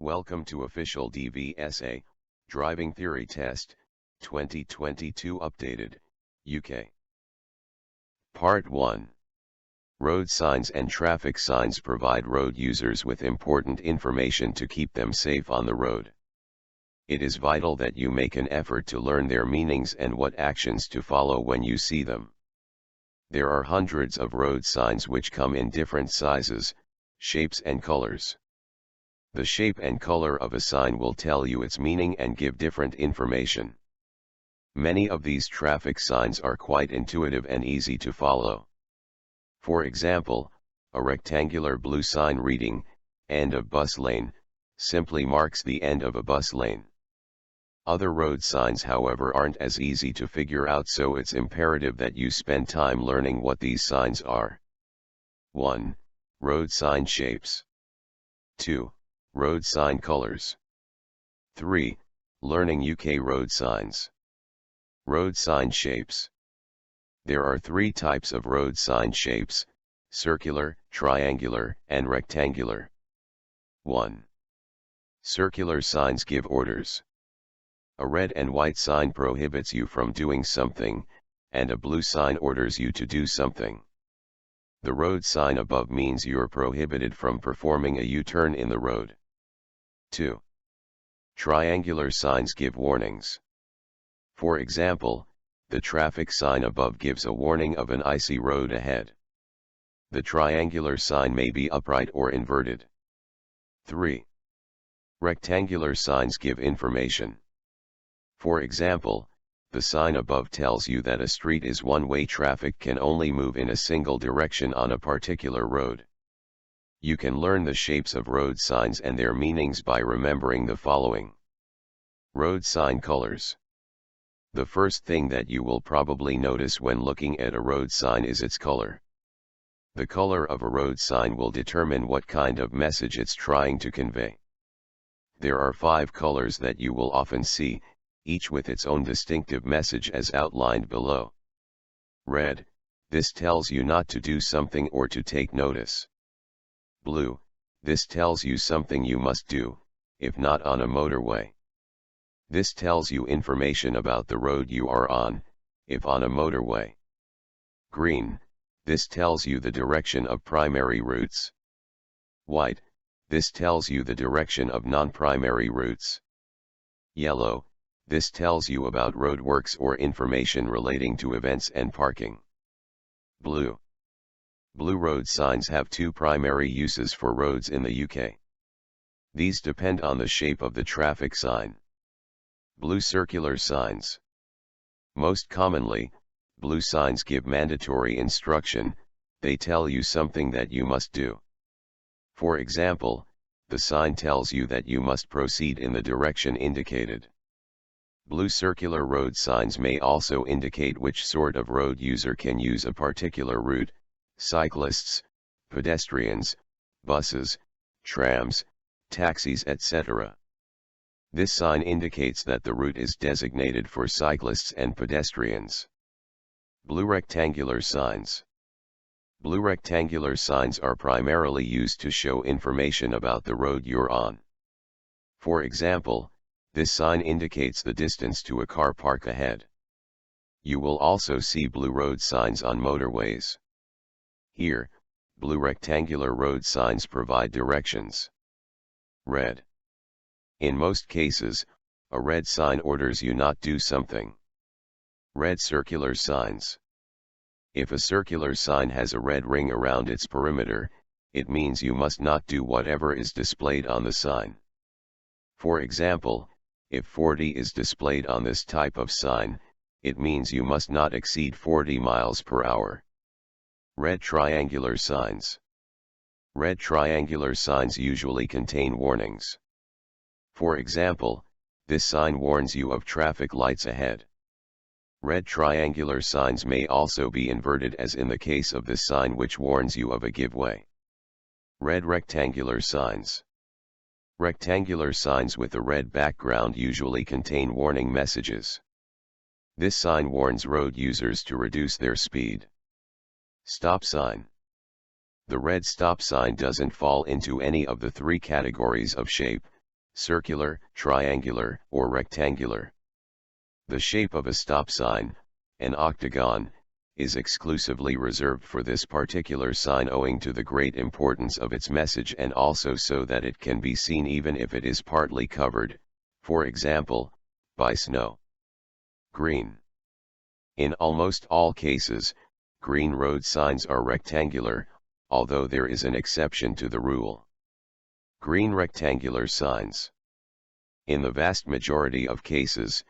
Welcome to official DVSA, Driving Theory Test, 2022 updated, UK. Part 1. Road signs and traffic signs provide road users with important information to keep them safe on the road. It is vital that you make an effort to learn their meanings and what actions to follow when you see them. There are hundreds of road signs which come in different sizes, shapes and colors. The shape and color of a sign will tell you its meaning and give different information. Many of these traffic signs are quite intuitive and easy to follow. For example, a rectangular blue sign reading, "End of bus lane," simply marks the end of a bus lane. Other road signs, however, aren't as easy to figure out, so it's imperative that you spend time learning what these signs are. 1. Road sign shapes. 2. Road sign colors. 3. Learning UK road signs. Road sign shapes. There are 3 types of road sign shapes: circular, triangular, and rectangular. 1. Circular signs give orders. A red and white sign prohibits you from doing something, and a blue sign orders you to do something. The road sign above means you're prohibited from performing a U-turn in the road. 2. Triangular signs give warnings. For example, the traffic sign above gives a warning of an icy road ahead. The triangular sign may be upright or inverted. 3. Rectangular signs give information. For example, the sign above tells you that a street is one-way, traffic can only move in a single direction on a particular road. You can learn the shapes of road signs and their meanings by remembering the following. Road sign colors. The first thing that you will probably notice when looking at a road sign is its color. The color of a road sign will determine what kind of message it's trying to convey. There are 5 colors that you will often see, each with its own distinctive message as outlined below. Red, this tells you not to do something or to take notice. Blue, this tells you something you must do, if not on a motorway. This tells you information about the road you are on, if on a motorway. Green, this tells you the direction of primary routes. White, this tells you the direction of non-primary routes. Yellow, this tells you about roadworks or information relating to events and parking. Blue. Blue road signs have 2 primary uses for roads in the UK. These depend on the shape of the traffic sign. Blue circular signs. Most commonly, blue signs give mandatory instruction, they tell you something that you must do. For example, the sign tells you that you must proceed in the direction indicated. Blue circular road signs may also indicate which sort of road user can use a particular route: cyclists, pedestrians, buses, trams, taxis, etc. This sign indicates that the route is designated for cyclists and pedestrians. Blue rectangular signs. Blue rectangular signs are primarily used to show information about the road you're on. For example, this sign indicates the distance to a car park ahead. You will also see blue road signs on motorways. Here, blue rectangular road signs provide directions. Red. In most cases, a red sign orders you not do something. Red circular signs. If a circular sign has a red ring around its perimeter, it means you must not do whatever is displayed on the sign. For example, if 40 is displayed on this type of sign, it means you must not exceed 40 miles per hour. Red triangular signs. Red triangular signs usually contain warnings. For example, this sign warns you of traffic lights ahead. Red triangular signs may also be inverted, as in the case of this sign, which warns you of a giveaway. Red rectangular signs. Rectangular signs with a red background usually contain warning messages. This sign warns road users to reduce their speed. Stop sign. The red stop sign doesn't fall into any of the 3 categories of shape, circular, triangular, or rectangular. The shape of a stop sign, an octagon, is exclusively reserved for this particular sign owing to the great importance of its message and also so that it can be seen even if it is partly covered, for example, by snow. Green. In almost all cases, green road signs are rectangular, although there is an exception to the rule. Green rectangular signs. In the vast majority of cases,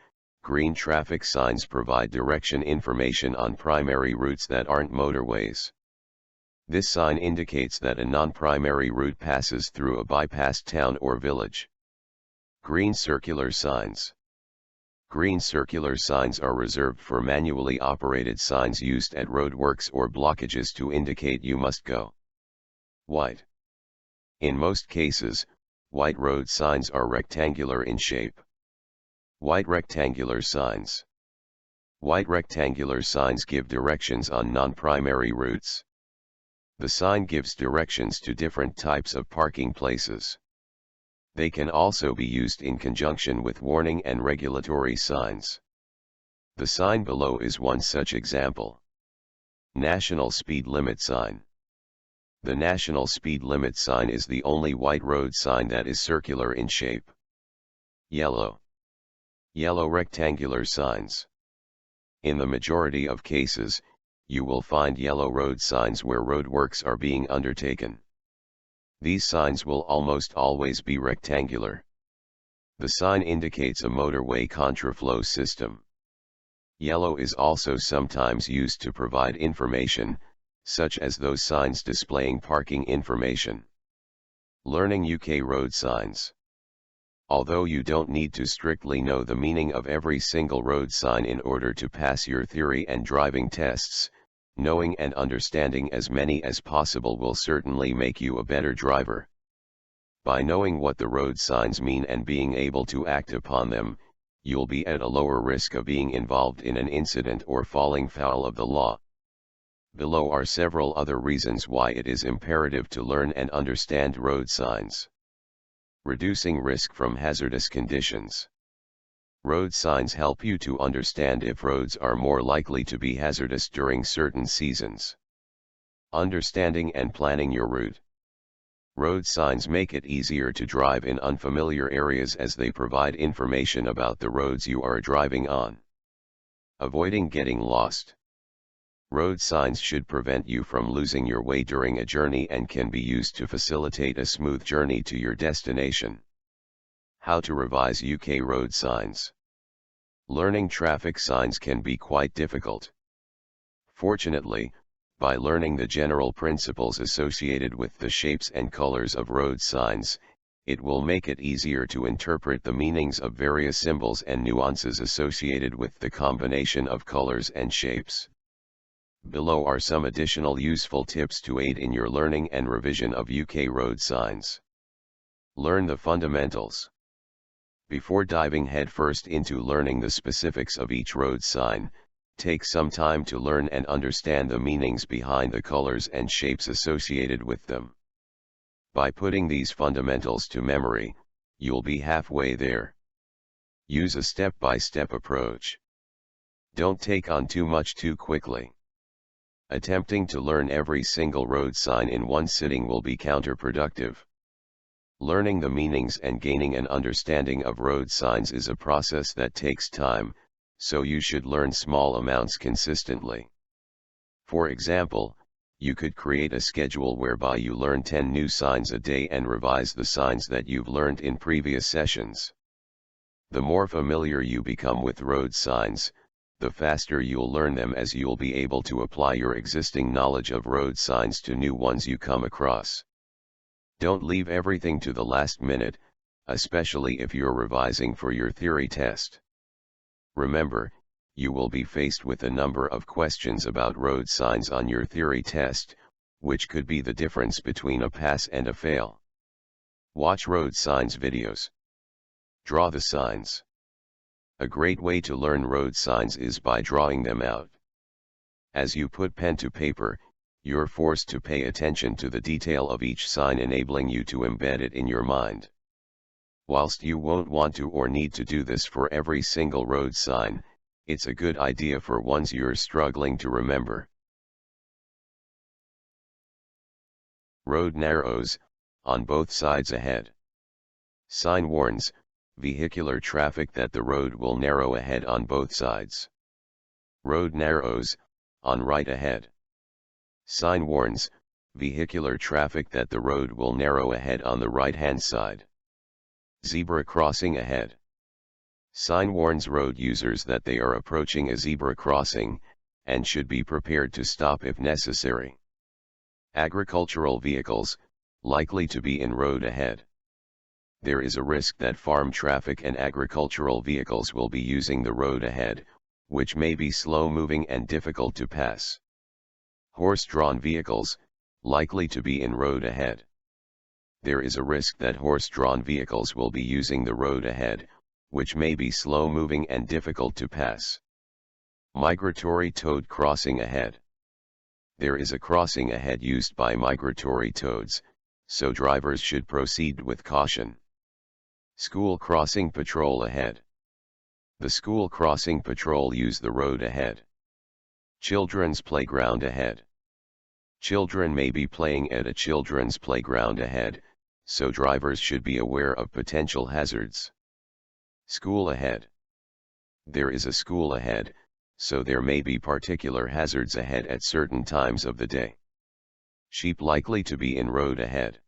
green traffic signs provide direction information on primary routes that aren't motorways. This sign indicates that a non-primary route passes through a bypassed town or village. Green circular signs. Green circular signs are reserved for manually operated signs used at roadworks or blockages to indicate you must go. White. In most cases, white road signs are rectangular in shape. White rectangular signs. White rectangular signs give directions on non-primary routes. The sign gives directions to different types of parking places. They can also be used in conjunction with warning and regulatory signs. The sign below is one such example. National speed limit sign. The national speed limit sign is the only white road sign that is circular in shape. Yellow. Yellow rectangular signs. In the majority of cases, you will find yellow road signs where roadworks are being undertaken. These signs will almost always be rectangular. The sign indicates a motorway contraflow system. Yellow is also sometimes used to provide information, such as those signs displaying parking information. Learning UK road signs. Although you don't need to strictly know the meaning of every single road sign in order to pass your theory and driving tests, knowing and understanding as many as possible will certainly make you a better driver. By knowing what the road signs mean and being able to act upon them, you'll be at a lower risk of being involved in an incident or falling foul of the law. Below are several other reasons why it is imperative to learn and understand road signs. Reducing risk from hazardous conditions. Road signs help you to understand if roads are more likely to be hazardous during certain seasons. Understanding and planning your route. Road signs make it easier to drive in unfamiliar areas as they provide information about the roads you are driving on. Avoiding getting lost. Road signs should prevent you from losing your way during a journey and can be used to facilitate a smooth journey to your destination. How to revise UK road signs. Learning traffic signs can be quite difficult. Fortunately, by learning the general principles associated with the shapes and colors of road signs, it will make it easier to interpret the meanings of various symbols and nuances associated with the combination of colors and shapes. Below are some additional useful tips to aid in your learning and revision of UK road signs. Learn the fundamentals. Before diving headfirst into learning the specifics of each road sign, take some time to learn and understand the meanings behind the colors and shapes associated with them. By putting these fundamentals to memory, you'll be halfway there. Use a step-by-step approach. Don't take on too much too quickly. Attempting to learn every single road sign in one sitting will be counterproductive. Learning the meanings and gaining an understanding of road signs is a process that takes time, so you should learn small amounts consistently. For example, you could create a schedule whereby you learn 10 new signs a day and revise the signs that you've learned in previous sessions. The more familiar you become with road signs, the faster you'll learn them as you'll be able to apply your existing knowledge of road signs to new ones you come across. Don't leave everything to the last minute, especially if you're revising for your theory test. Remember, you will be faced with a number of questions about road signs on your theory test, which could be the difference between a pass and a fail. Watch road signs videos. Draw the signs. A great way to learn road signs is by drawing them out. As you put pen to paper, you're forced to pay attention to the detail of each sign, enabling you to embed it in your mind. Whilst you won't want to or need to do this for every single road sign, it's a good idea for ones you're struggling to remember. Road narrows, on both sides ahead. Sign warns vehicular traffic that the road will narrow ahead on both sides. Road narrows, on right ahead. Sign warns vehicular traffic that the road will narrow ahead on the right-hand side. Zebra crossing ahead. Sign warns road users that they are approaching a zebra crossing, and should be prepared to stop if necessary. Agricultural vehicles, likely to be in road ahead. There is a risk that farm traffic and agricultural vehicles will be using the road ahead, which may be slow-moving and difficult to pass. Horse-drawn vehicles, likely to be in road ahead. There is a risk that horse-drawn vehicles will be using the road ahead, which may be slow-moving and difficult to pass. Migratory toad crossing ahead. There is a crossing ahead used by migratory toads, so drivers should proceed with caution. School crossing patrol ahead. The school crossing patrol use the road ahead. Children's playground ahead. Children may be playing at a children's playground ahead, so drivers should be aware of potential hazards. School ahead. There is a school ahead, so there may be particular hazards ahead at certain times of the day. Sheep likely to be in road ahead.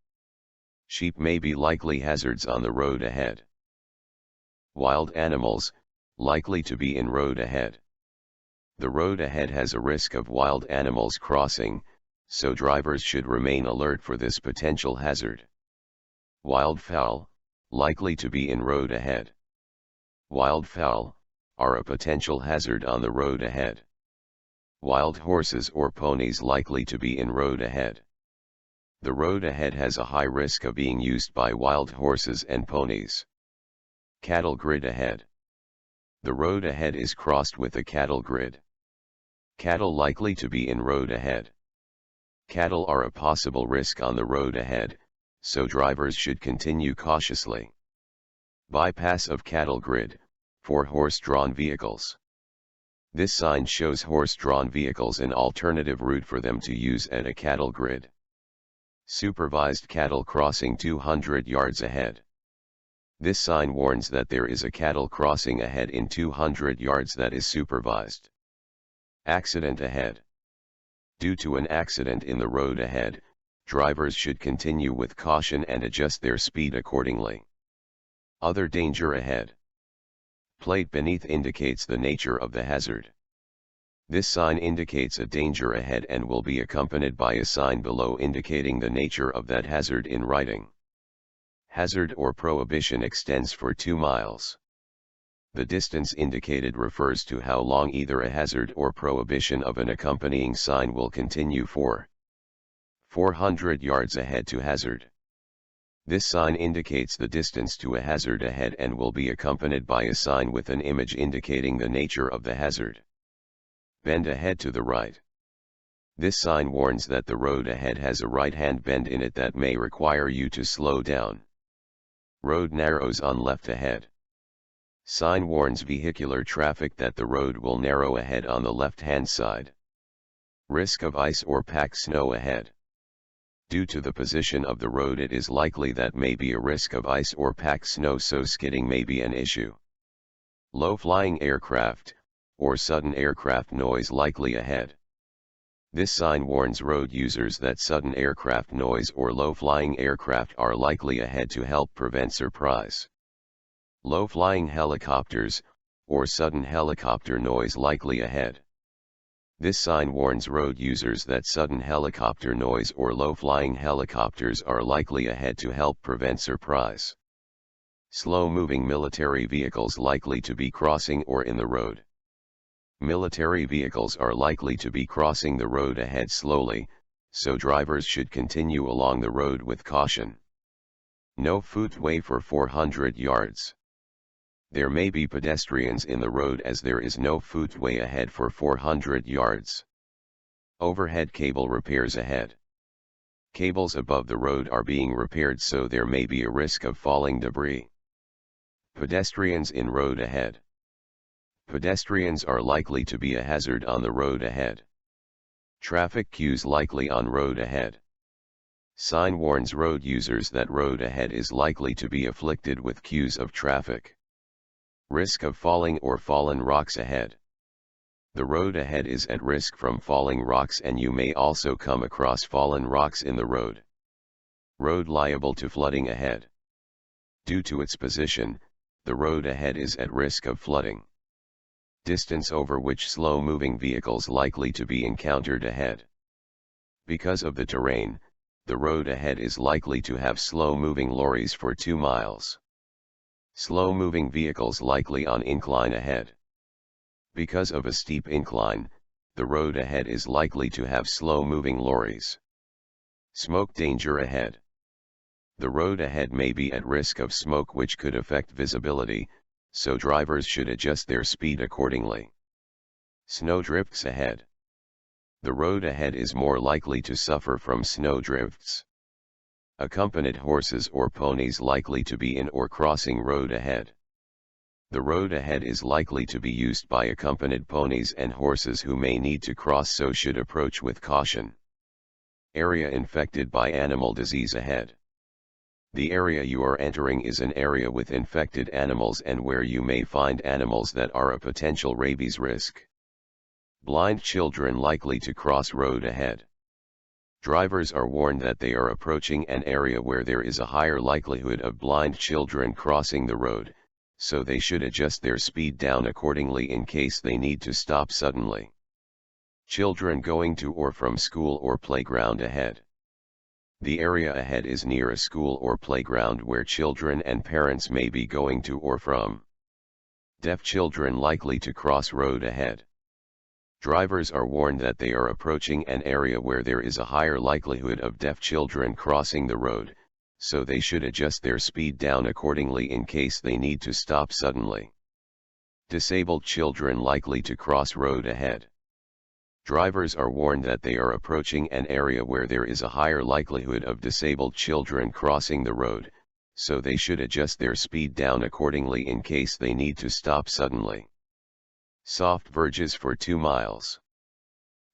Sheep may be likely hazards on the road ahead. Wild animals, likely to be in road ahead. The road ahead has a risk of wild animals crossing, so drivers should remain alert for this potential hazard. Wildfowl, likely to be in road ahead. Wildfowl are a potential hazard on the road ahead. Wild horses or ponies likely to be in road ahead. The road ahead has a high risk of being used by wild horses and ponies. Cattle grid ahead. The road ahead is crossed with a cattle grid. Cattle likely to be in road ahead. Cattle are a possible risk on the road ahead, so drivers should continue cautiously. Bypass of cattle grid, for horse-drawn vehicles. This sign shows horse-drawn vehicles an alternative route for them to use at a cattle grid. Supervised cattle crossing 200 yards ahead. This sign warns that there is a cattle crossing ahead in 200 yards that is supervised. Accident ahead. Due to an accident in the road ahead, drivers should continue with caution and adjust their speed accordingly. Other danger ahead. Plate beneath indicates the nature of the hazard. This sign indicates a danger ahead and will be accompanied by a sign below indicating the nature of that hazard in writing. Hazard or prohibition extends for 2 miles. The distance indicated refers to how long either a hazard or prohibition of an accompanying sign will continue for. 400 yards ahead to hazard. This sign indicates the distance to a hazard ahead and will be accompanied by a sign with an image indicating the nature of the hazard. Bend ahead to the right. This sign warns that the road ahead has a right-hand bend in it that may require you to slow down. Road narrows on left ahead. Sign warns vehicular traffic that the road will narrow ahead on the left-hand side. Risk of ice or packed snow ahead. Due to the position of the road, it is likely that may be a risk of ice or packed snow, so skidding may be an issue. Low-flying aircraft, or sudden aircraft noise likely ahead. This sign warns road users that sudden aircraft noise or low-flying aircraft are likely ahead to help prevent surprise. Low-flying helicopters, or sudden helicopter noise likely ahead. This sign warns road users that sudden helicopter noise or low-flying helicopters are likely ahead to help prevent surprise. Slow-moving military vehicles likely to be crossing or in the road. Military vehicles are likely to be crossing the road ahead slowly, so drivers should continue along the road with caution. No footway for 400 yards. There may be pedestrians in the road as there is no footway ahead for 400 yards. Overhead cable repairs ahead. Cables above the road are being repaired, so there may be a risk of falling debris. Pedestrians in road ahead. Pedestrians are likely to be a hazard on the road ahead. Traffic queues likely on road ahead. Sign warns road users that road ahead is likely to be afflicted with queues of traffic. Risk of falling or fallen rocks ahead. The road ahead is at risk from falling rocks, and you may also come across fallen rocks in the road. Road liable to flooding ahead. Due to its position, the road ahead is at risk of flooding. Distance over which slow-moving vehicles likely to be encountered ahead. Because of the terrain, the road ahead is likely to have slow-moving lorries for 2 miles. Slow-moving vehicles likely on incline ahead. Because of a steep incline, the road ahead is likely to have slow-moving lorries. Smoke danger ahead. The road ahead may be at risk of smoke, which could affect visibility, so drivers should adjust their speed accordingly. Snowdrifts ahead. The road ahead is more likely to suffer from snowdrifts. Accompanied horses or ponies likely to be in or crossing road ahead. The road ahead is likely to be used by accompanied ponies and horses who may need to cross, so should approach with caution. Area infected by animal disease ahead. The area you are entering is an area with infected animals and where you may find animals that are a potential rabies risk. Blind children likely to cross road ahead. Drivers are warned that they are approaching an area where there is a higher likelihood of blind children crossing the road, so they should adjust their speed down accordingly in case they need to stop suddenly. Children going to or from school or playground ahead. The area ahead is near a school or playground where children and parents may be going to or from. Deaf children likely to cross road ahead. Drivers are warned that they are approaching an area where there is a higher likelihood of deaf children crossing the road, so they should adjust their speed down accordingly in case they need to stop suddenly. Disabled children likely to cross road ahead. Drivers are warned that they are approaching an area where there is a higher likelihood of disabled children crossing the road, so they should adjust their speed down accordingly in case they need to stop suddenly. Soft verges for 2 miles.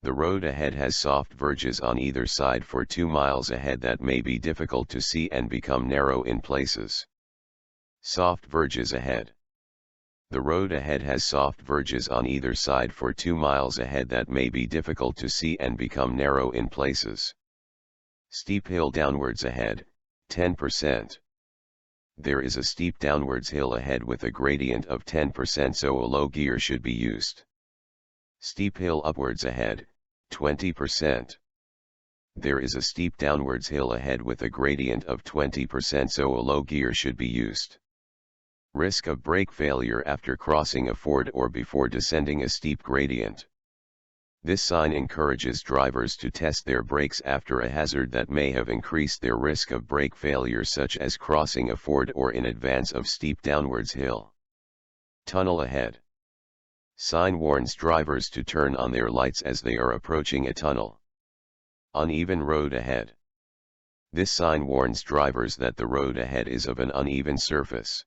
The road ahead has soft verges on either side for 2 miles ahead that may be difficult to see and become narrow in places. Soft verges ahead. The road ahead has soft verges on either side for 2 miles ahead that may be difficult to see and become narrow in places. Steep hill downwards ahead, 10%. There is a steep downwards hill ahead with a gradient of 10%, so a low gear should be used. Steep hill upwards ahead, 20%. There is a steep downwards hill ahead with a gradient of 20%, so a low gear should be used. Risk of brake failure after crossing a ford or before descending a steep gradient. This sign encourages drivers to test their brakes after a hazard that may have increased their risk of brake failure, such as crossing a ford or in advance of steep downwards hill. Tunnel ahead. Sign warns drivers to turn on their lights as they are approaching a tunnel. Uneven road ahead. This sign warns drivers that the road ahead is of an uneven surface.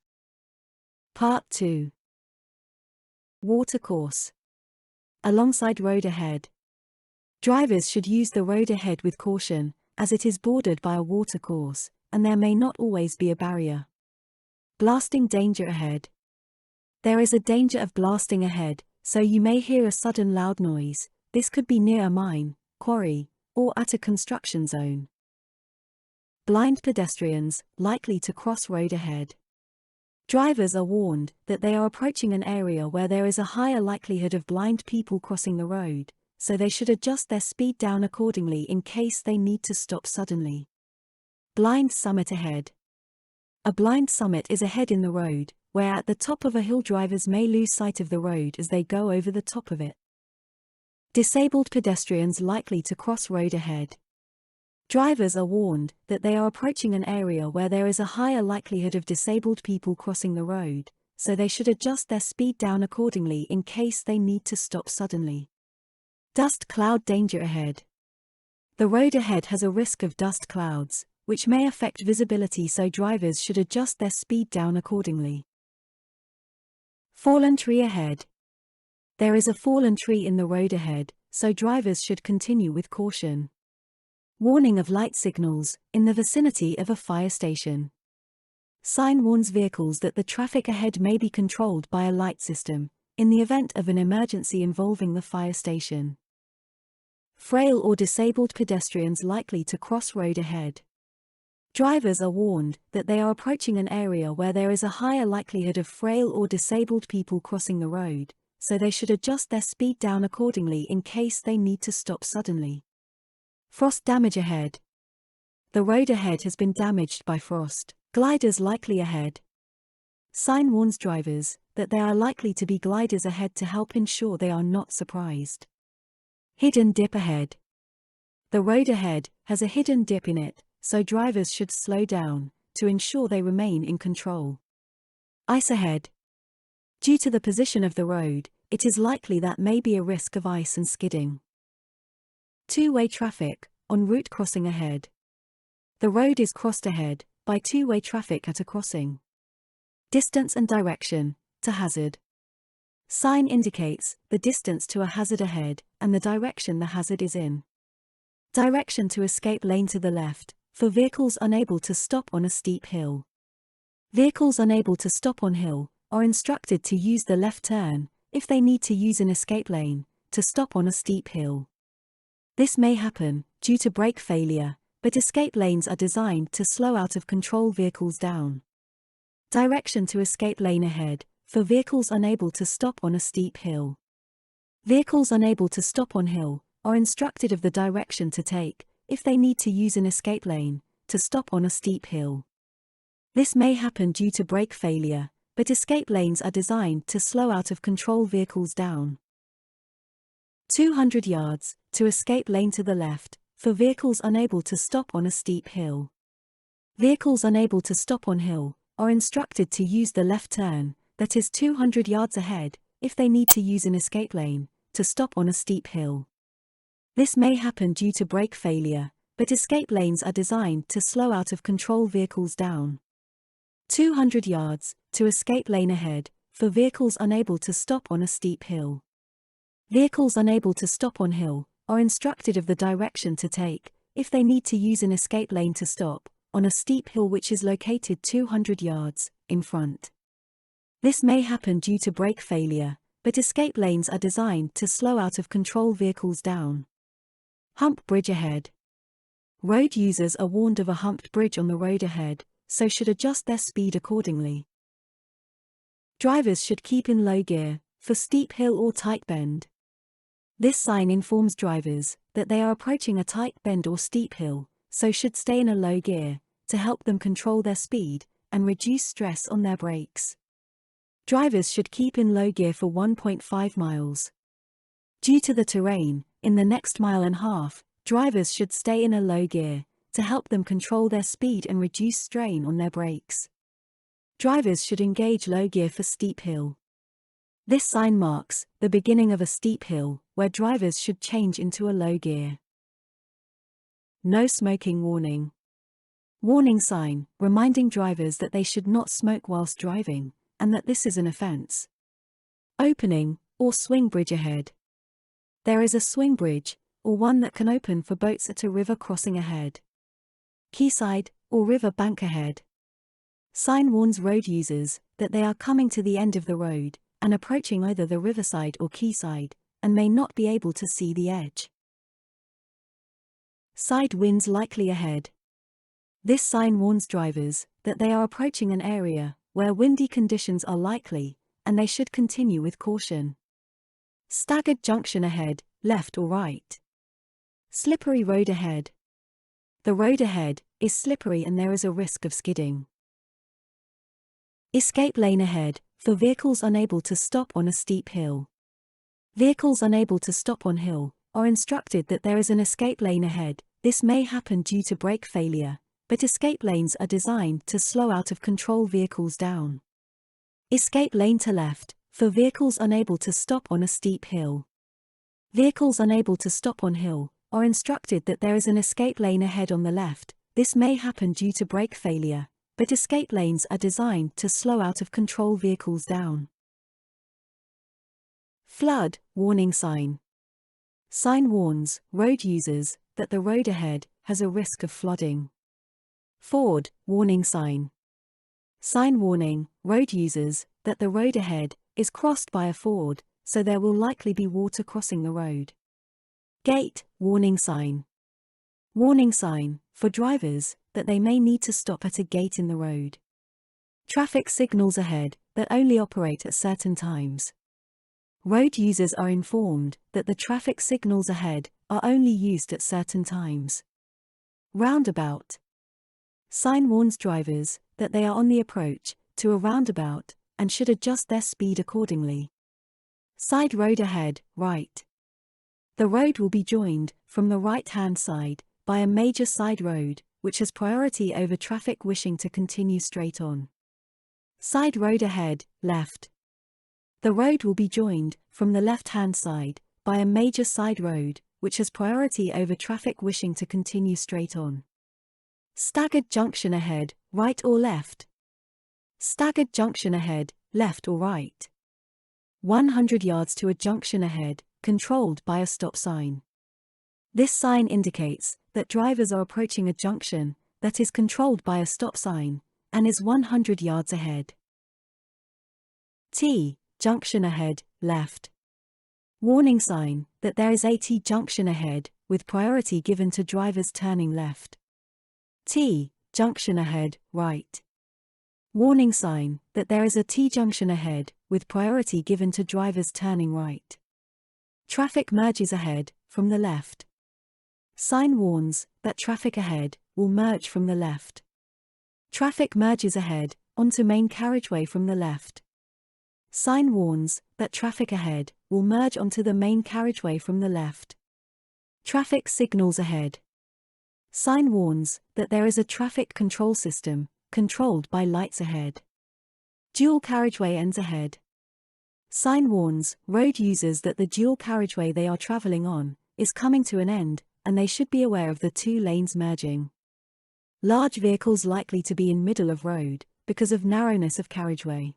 Part 2. Watercourse. Alongside road ahead. Drivers should use the road ahead with caution, as it is bordered by a watercourse, and there may not always be a barrier. Blasting danger ahead. There is a danger of blasting ahead, so you may hear a sudden loud noise. This could be near a mine, quarry, or at a construction zone. Blind pedestrians, likely to cross road ahead. Drivers are warned that they are approaching an area where there is a higher likelihood of blind people crossing the road, so they should adjust their speed down accordingly in case they need to stop suddenly. Blind summit ahead. A blind summit is ahead in the road, where at the top of a hill drivers may lose sight of the road as they go over the top of it. Disabled pedestrians likely to cross road ahead. Drivers are warned that they are approaching an area where there is a higher likelihood of disabled people crossing the road, so they should adjust their speed down accordingly in case they need to stop suddenly. Dust cloud danger ahead. The road ahead has a risk of dust clouds, which may affect visibility, so drivers should adjust their speed down accordingly. Fallen tree ahead. There is a fallen tree in the road ahead, so drivers should continue with caution. Warning of light signals, in the vicinity of a fire station. Sign warns vehicles that the traffic ahead may be controlled by a light system, in the event of an emergency involving the fire station. Frail or disabled pedestrians likely to cross road ahead. Drivers are warned that they are approaching an area where there is a higher likelihood of frail or disabled people crossing the road, so they should adjust their speed down accordingly in case they need to stop suddenly. Frost damage ahead. The road ahead has been damaged by frost. Gliders likely ahead. Sign warns drivers that there are likely to be gliders ahead to help ensure they are not surprised. Hidden dip ahead. The road ahead has a hidden dip in it, so drivers should slow down to ensure they remain in control. Ice ahead. Due to the position of the road, it is likely that may be a risk of ice and skidding. Two-way traffic, en route crossing ahead. The road is crossed ahead by two-way traffic at a crossing. Distance and direction to hazard. Sign indicates the distance to a hazard ahead and the direction the hazard is in. Direction to escape lane to the left, for vehicles unable to stop on a steep hill. Vehicles unable to stop on hill are instructed to use the left turn if they need to use an escape lane to stop on a steep hill. This may happen due to brake failure, but escape lanes are designed to slow out of control vehicles down. Direction to escape lane ahead, for vehicles unable to stop on a steep hill. Vehicles unable to stop on hill are instructed of the direction to take if they need to use an escape lane to stop on a steep hill. This may happen due to brake failure, but escape lanes are designed to slow out of control vehicles down. 200 yards, to escape lane to the left, for vehicles unable to stop on a steep hill. Vehicles unable to stop on hill are instructed to use the left turn, that is 200 yards ahead, if they need to use an escape lane to stop on a steep hill. This may happen due to brake failure, but escape lanes are designed to slow out of control vehicles down. 200 yards, to escape lane ahead, for vehicles unable to stop on a steep hill. Vehicles unable to stop on hill are instructed of the direction to take if they need to use an escape lane to stop on a steep hill which is located 200 yards in front. This may happen due to brake failure, but escape lanes are designed to slow out of control vehicles down. Hump bridge ahead. Road users are warned of a humped bridge on the road ahead, so should adjust their speed accordingly. Drivers should keep in low gear for steep hill or tight bend. This sign informs drivers that they are approaching a tight bend or steep hill, so should stay in a low gear to help them control their speed and reduce stress on their brakes. Drivers should keep in low gear for 1.5 miles. Due to the terrain, in the next mile and a half, drivers should stay in a low gear to help them control their speed and reduce strain on their brakes. Drivers should engage low gear for steep hill. This sign marks the beginning of a steep hill, where drivers should change into a low gear. No smoking warning. Warning sign, reminding drivers that they should not smoke whilst driving, and that this is an offence. Opening, or swing bridge ahead. There is a swing bridge, or one that can open for boats at a river crossing ahead. Quayside, or river bank ahead. Sign warns road users that they are coming to the end of the road and approaching either the riverside or quayside, and may not be able to see the edge. Side winds likely ahead. This sign warns drivers that they are approaching an area where windy conditions are likely, and they should continue with caution. Staggered junction ahead, left or right. Slippery road ahead. The road ahead is slippery and there is a risk of skidding. Escape lane ahead, for vehicles unable to stop on a steep hill. Vehicles unable to stop on hill are instructed that there is an escape lane ahead. This may happen due to brake failure, but escape lanes are designed to slow out of control vehicles down. Escape lane to left, for vehicles unable to stop on a steep hill. Vehicles unable to stop on hill are instructed that there is an escape lane ahead on the left. This may happen due to brake failure, but escape lanes are designed to slow out of control vehicles down. Flood, warning sign. Sign warns road users that the road ahead has a risk of flooding. Ford, warning sign. Sign warning road users that the road ahead is crossed by a ford, so there will likely be water crossing the road. Gate, warning sign. Warning sign for drivers that they may need to stop at a gate in the road. Traffic signals ahead that only operate at certain times. Road users are informed that the traffic signals ahead are only used at certain times. Roundabout. Sign warns drivers that they are on the approach to a roundabout and should adjust their speed accordingly. Side road ahead, right. The road will be joined from the right-hand side by a major side road, which has priority over traffic wishing to continue straight on. Side road ahead, left. The road will be joined from the left-hand side by a major side road, which has priority over traffic wishing to continue straight on. Staggered junction ahead, right or left. Staggered junction ahead, left or right. 100 yards to a junction ahead, controlled by a stop sign. This sign indicates that drivers are approaching a junction that is controlled by a stop sign and is 100 yards ahead. T, junction ahead, left. Warning sign that there is a T junction ahead, with priority given to drivers turning left. T, junction ahead, right. Warning sign that there is a T junction ahead, with priority given to drivers turning right. Traffic merges ahead, from the left. Sign warns that traffic ahead will merge from the left. Traffic merges ahead, onto main carriageway from the left. Sign warns that traffic ahead will merge onto the main carriageway from the left. Traffic signals ahead. Sign warns that there is a traffic control system, controlled by lights ahead. Dual carriageway ends ahead. Sign warns road users that the dual carriageway they are traveling on is coming to an end, and they should be aware of the two lanes merging. Large vehicles likely to be in middle of road, because of narrowness of carriageway.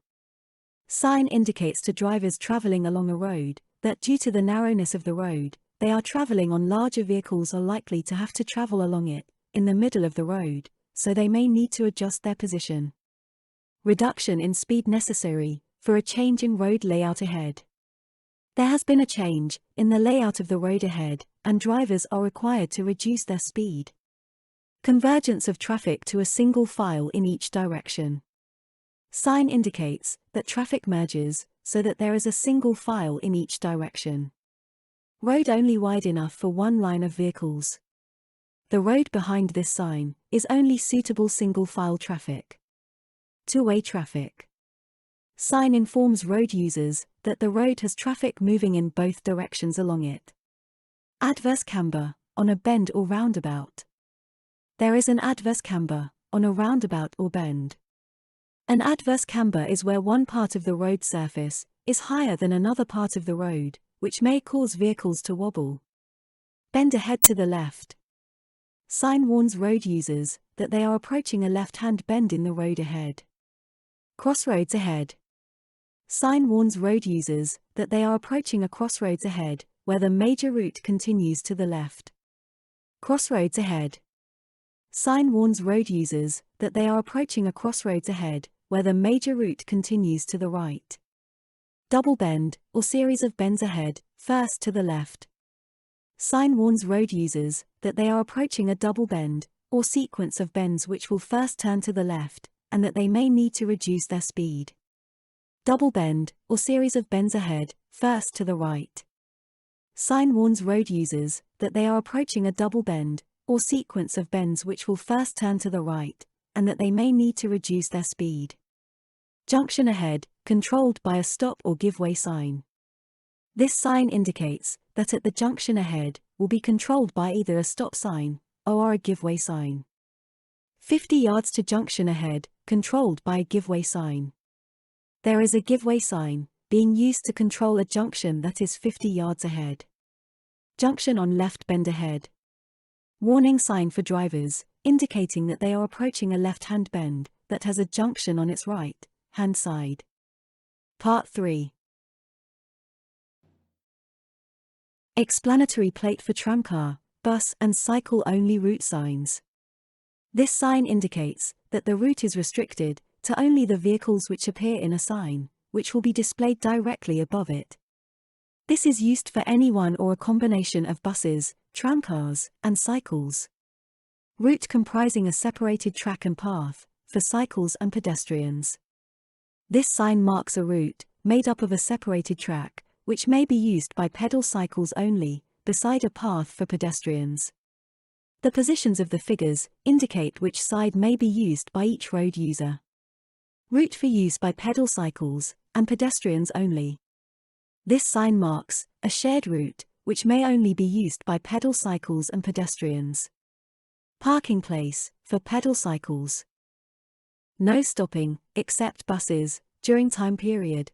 Sign indicates to drivers traveling along a road that due to the narrowness of the road, they are traveling on larger vehicles are likely to have to travel along it, in the middle of the road, so they may need to adjust their position. Reduction in speed necessary for a change in road layout ahead. There has been a change in the layout of the road ahead, and drivers are required to reduce their speed. Convergence of traffic to a single file in each direction. Sign indicates that traffic merges so that there is a single file in each direction. Road only wide enough for one line of vehicles. The road behind this sign is only suitable single-file traffic. Two-way traffic. Sign informs road users that the road has traffic moving in both directions along it. Adverse camber, on a bend or roundabout. There is an adverse camber on a roundabout or bend. An adverse camber is where one part of the road surface is higher than another part of the road, which may cause vehicles to wobble. Bend ahead to the left. Sign warns road users that they are approaching a left-hand bend in the road ahead. Crossroads ahead. Sign warns road users that they are approaching a crossroads ahead, where the major route continues to the left. Crossroads ahead. Sign warns road users that they are approaching a crossroads ahead, where the major route continues to the right. Double bend, or series of bends ahead, first to the left. Sign warns road users that they are approaching a double bend, or sequence of bends which will first turn to the left, and that they may need to reduce their speed. Double bend, or series of bends ahead, first to the right. Sign warns road users that they are approaching a double bend, or sequence of bends which will first turn to the right, and that they may need to reduce their speed. Junction ahead, controlled by a stop or give way sign. This sign indicates that at the junction ahead will be controlled by either a stop sign or a give way sign. 50 yards to junction ahead, controlled by a give way sign. There is a give way sign being used to control a junction that is 50 yards ahead. Junction on left bend ahead. Warning sign for drivers, indicating that they are approaching a left-hand bend that has a junction on its right-hand side. Part 3. Explanatory plate for tramcar, bus and cycle-only route signs. This sign indicates that the route is restricted to only the vehicles which appear in a sign, which will be displayed directly above it. This is used for any one or a combination of buses, tramcars, and cycles. Route comprising a separated track and path, for cycles and pedestrians. This sign marks a route, made up of a separated track, which may be used by pedal cycles only, beside a path for pedestrians. The positions of the figures indicate which side may be used by each road user. Route for use by pedal cycles and pedestrians only. This sign marks a shared route, which may only be used by pedal cycles and pedestrians. Parking place for pedal cycles. No stopping, except buses, during time period.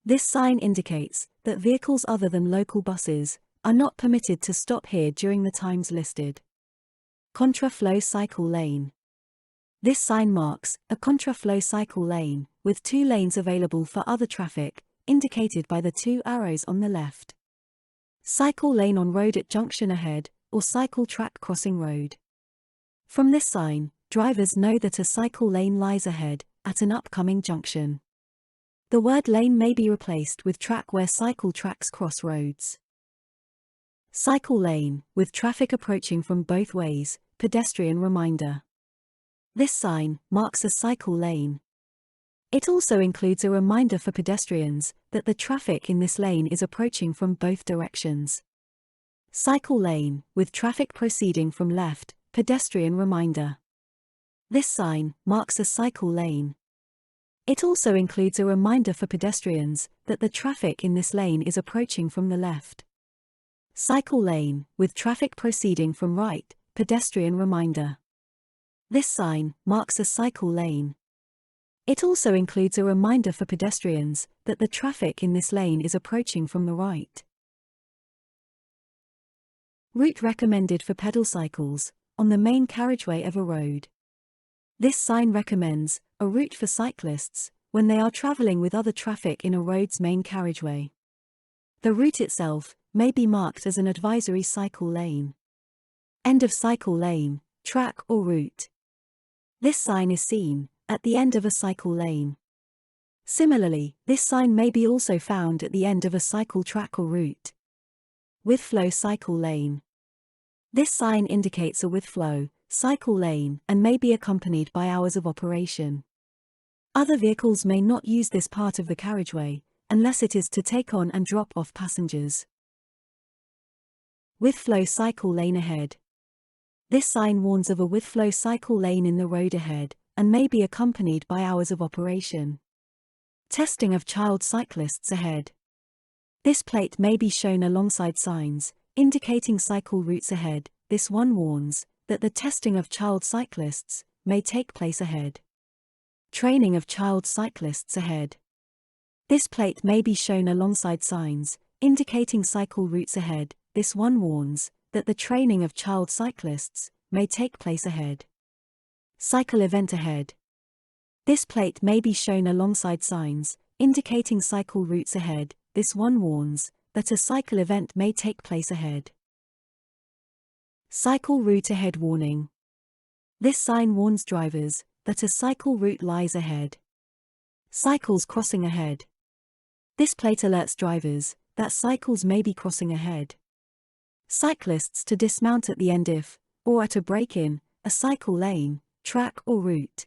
This sign indicates that vehicles other than local buses are not permitted to stop here during the times listed. Contraflow cycle lane. This sign marks a contraflow cycle lane, with 2 lanes available for other traffic, indicated by the 2 arrows on the left. Cycle lane on road at junction ahead, or cycle track crossing road. From this sign, drivers know that a cycle lane lies ahead, at an upcoming junction. The word lane may be replaced with track where cycle tracks cross roads. Cycle lane, with traffic approaching from both ways, pedestrian reminder. This sign marks a cycle lane. It also includes a reminder for pedestrians that the traffic in this lane is approaching from both directions. Cycle lane, with traffic proceeding from left, pedestrian reminder. This sign marks a cycle lane. It also includes a reminder for pedestrians that the traffic in this lane is approaching from the left. Cycle lane, with traffic proceeding from right, pedestrian reminder. This sign marks a cycle lane. It also includes a reminder for pedestrians that the traffic in this lane is approaching from the right. Route recommended for pedal cycles, on the main carriageway of a road. This sign recommends a route for cyclists when they are traveling with other traffic in a road's main carriageway. The route itself may be marked as an advisory cycle lane. End of cycle lane, track or route. This sign is seen at the end of a cycle lane. Similarly, this sign may be also found at the end of a cycle track or route. With flow cycle lane. This sign indicates a with flow cycle lane and may be accompanied by hours of operation. Other vehicles may not use this part of the carriageway, unless it is to take on and drop off passengers. With flow cycle lane ahead. This sign warns of a with flow cycle lane in the road ahead, and may be accompanied by hours of operation. Testing of child cyclists ahead. This plate may be shown alongside signs, indicating cycle routes ahead. This one warns that the testing of child cyclists may take place ahead. Training of child cyclists ahead. This plate may be shown alongside signs, indicating cycle routes ahead. This one warns that the training of child cyclists may take place ahead. Cycle event ahead. This plate may be shown alongside signs, indicating cycle routes ahead. This one warns that a cycle event may take place ahead. Cycle route ahead warning. This sign warns drivers that a cycle route lies ahead. Cycles crossing ahead. This plate alerts drivers that cycles may be crossing ahead. Cyclists to dismount at the end if, or at a break-in, a cycle lane, track or route.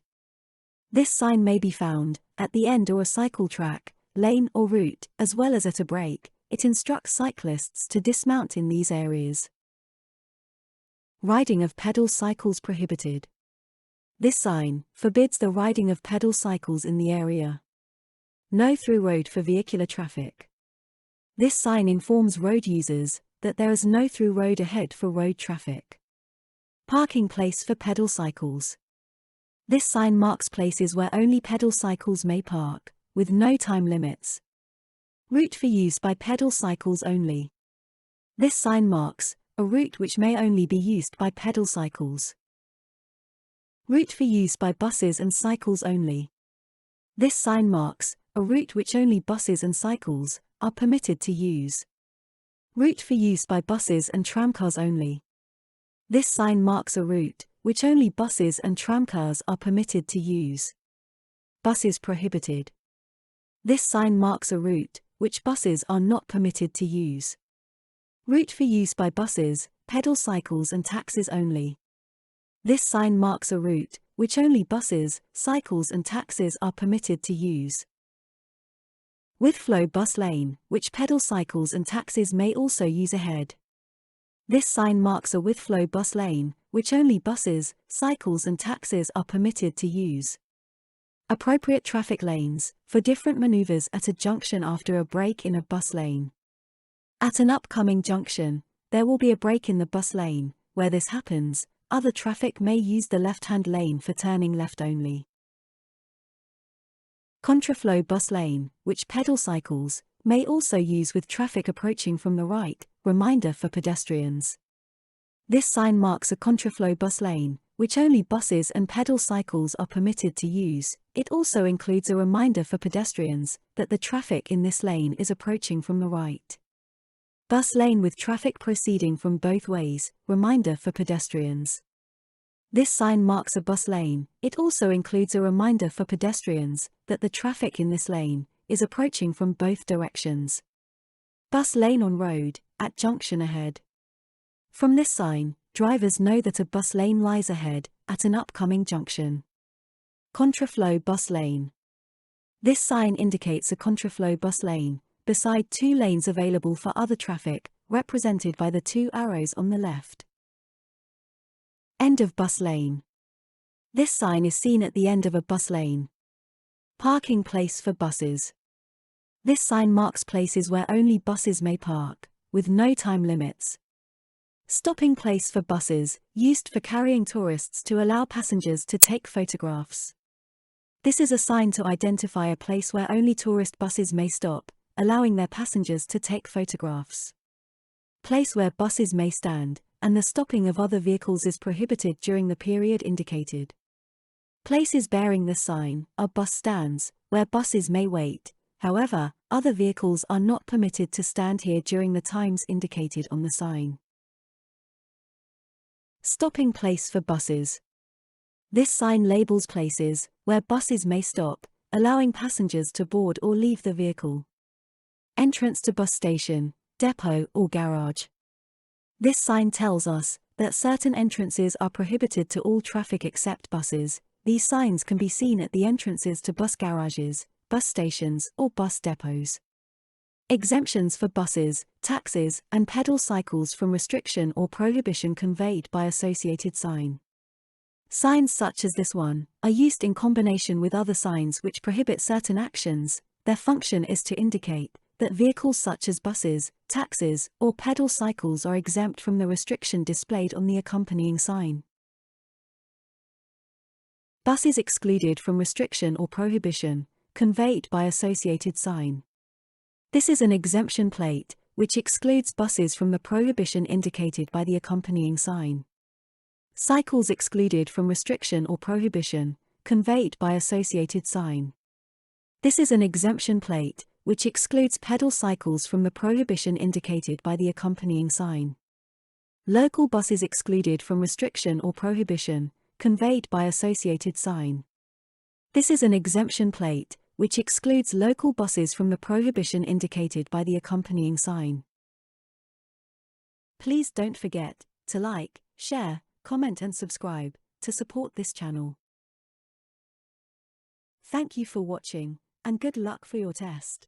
This sign may be found at the end or a cycle track, lane or route, as well as at a break. It instructs cyclists to dismount in these areas. Riding of pedal cycles prohibited. This sign forbids the riding of pedal cycles in the area. No through road for vehicular traffic. This sign informs road users that there is no through road ahead for road traffic. Parking place for pedal cycles. This sign marks places where only pedal cycles may park, with no time limits. Route for use by pedal cycles only. This sign marks a route which may only be used by pedal cycles. Route for use by buses and cycles only. This sign marks a route which only buses and cycles are permitted to use. Route for use by buses and tramcars only. This sign marks a route which only buses and tramcars are permitted to use. Buses prohibited. This sign marks a route which buses are not permitted to use. Route for use by buses, pedal cycles and taxis only. This sign marks a route which only buses, cycles and taxis are permitted to use. With flow bus lane, which pedal cycles and taxis may also use ahead. This sign marks a with flow bus lane, which only buses, cycles and taxis are permitted to use. Appropriate traffic lanes, for different maneuvers at a junction after a break in a bus lane. At an upcoming junction, there will be a break in the bus lane. Where this happens, other traffic may use the left-hand lane for turning left only. Contraflow bus lane, which pedal cycles may also use with traffic approaching from the right, reminder for pedestrians. This sign marks a contraflow bus lane, which only buses and pedal cycles are permitted to use. It also includes a reminder for pedestrians that the traffic in this lane is approaching from the right. Bus lane with traffic proceeding from both ways, reminder for pedestrians. This sign marks a bus lane. It also includes a reminder for pedestrians that the traffic in this lane is approaching from both directions. Bus lane on road, at junction ahead. From this sign, drivers know that a bus lane lies ahead, at an upcoming junction. Contraflow bus lane. This sign indicates a contraflow bus lane, beside two lanes available for other traffic, represented by the two arrows on the left. End of bus lane. This sign is seen at the end of a bus lane. Parking place for buses. This sign marks places where only buses may park, with no time limits. Stopping place for buses, used for carrying tourists to allow passengers to take photographs. This is a sign to identify a place where only tourist buses may stop, allowing their passengers to take photographs. Place where buses may stand, and the stopping of other vehicles is prohibited during the period indicated. Places bearing this sign are bus stands, where buses may wait. However, other vehicles are not permitted to stand here during the times indicated on the sign. Stopping place for buses. This sign labels places where buses may stop, allowing passengers to board or leave the vehicle. Entrance to bus station, depot or garage. This sign tells us that certain entrances are prohibited to all traffic except buses. These signs can be seen at the entrances to bus garages, bus stations or bus depots. Exemptions for buses, taxis and pedal cycles from restriction or prohibition conveyed by associated sign. Signs such as this one are used in combination with other signs which prohibit certain actions. Their function is to indicate that vehicles such as buses, taxis, or pedal cycles are exempt from the restriction displayed on the accompanying sign. Buses excluded from restriction or prohibition, conveyed by associated sign. This is an exemption plate, which excludes buses from the prohibition indicated by the accompanying sign. Cycles excluded from restriction or prohibition, conveyed by associated sign. This is an exemption plate, which excludes pedal cycles from the prohibition indicated by the accompanying sign. Local buses excluded from restriction or prohibition, conveyed by associated sign. This is an exemption plate, which excludes local buses from the prohibition indicated by the accompanying sign. Please don't forget to like, share, comment and subscribe to support this channel. Thank you for watching, and good luck for your test.